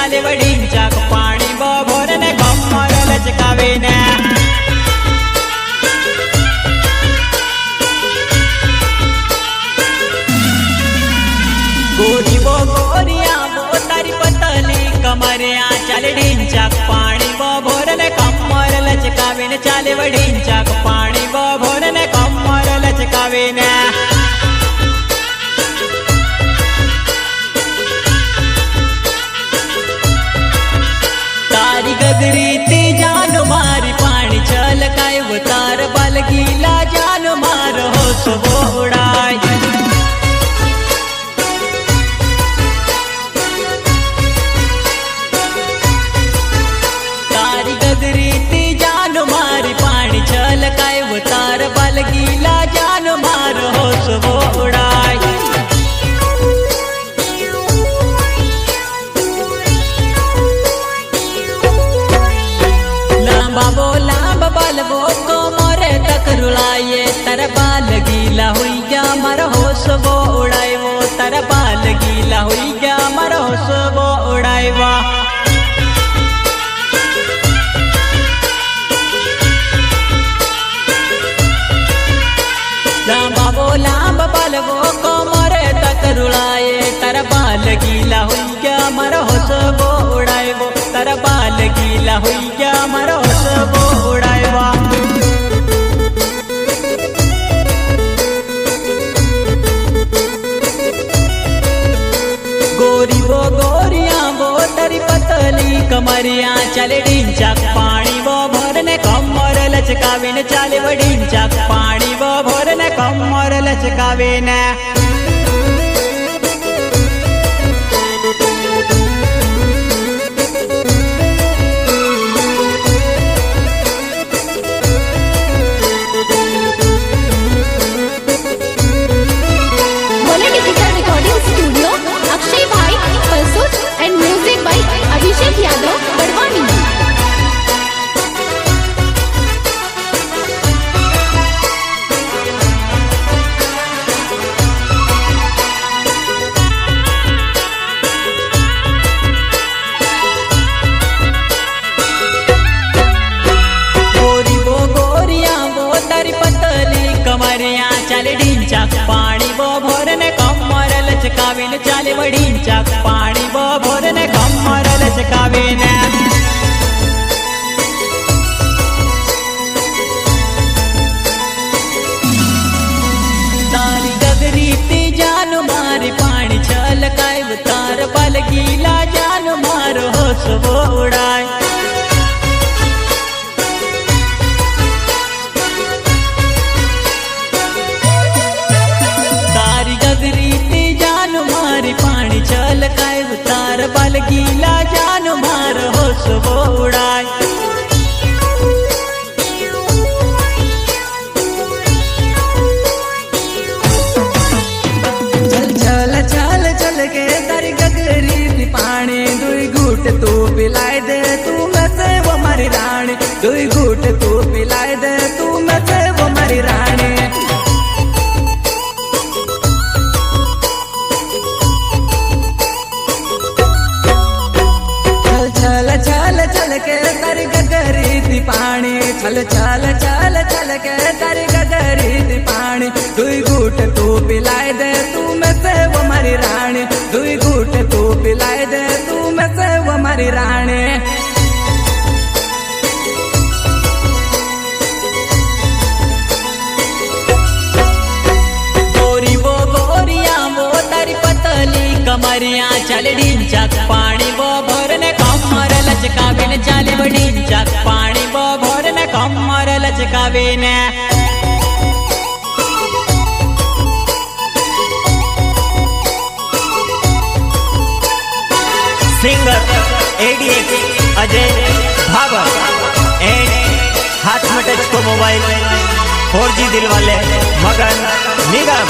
चाले वडींचा पाणी भोर ने कमर लचकावे ने गोरी वो गोरिया वो तारी पतली कमरिया चाले ढींचा पाणी भोर ने कमर लचकावे ने चाले वडींचा पाणी भोर ने कमर लचकावे ने तारी गगरी ती जान मारी पानी छलकाय वो तार बाल गीला जान मार हो सबो उड़ाय तारी गगरी ती जान मारी पानी छलकाय वो तार बाल गीला जान मार हो सबो उड़ाय बाल वो को मोरे तक रुलाए तर बाल गीला हुई गया मर होश वो उड़ाए वो तर बाल गीला हुई गया मर होश वो उड़ाए वा लांब बाल वो को मोरे तक रुलाए तर बाल गीला हुई गया मर होश वो उड़ाए वो तर बाल गीला हुई गया मर होश वो उड़ाए वा गोरी वो गोरिया वो तारी पतली कमरिया चले ढींचा पानी वो भरने कमर लचकावे ने चाले वडींचा पानी वो भरने कमर लचकावे ने अभिषेक यादव बड़वानी। गोरी वो गोरिया वो तारी पतली कमरिया चाले ढींचा पानी वो भोरने कमर लचकावे ने चाले वडींचा पानी वो भोरने कमर लचकावे ने तारी गगरी ती जान मारी पानी छलकाय तार बाल गीला जान मार होश वो उड़ाय पानी छलकाय तार बाल गीला जान मार होश वो उड़ाय चल चल चल चल के तारी गगरी पानी दुई घूट तू पिलाए दे तू मैं से वो मारी रानी दुई घूट तू पिलाए दे तू मैं से वो मारी रानी चल के तारी गगरी दी पानी चल चल चल चल के तारी गगरी दी पानी दुई घूट तू पिलाए दे तू मैं से वो मारी रानी दुई घूट तू पिलाए दे तू मैं से वो मारी रानी गोरी वो गोरिया वो तारी पतली कमरिया चल ढींचा पानी वो भरने कमर लचकावे ने चाले वडींचा पानी वो भरने कमर लचकावे ने singer ADX Ajay Bhagwat and हाथ में टच को मोबाइल 4G दिल वाले मगन निगम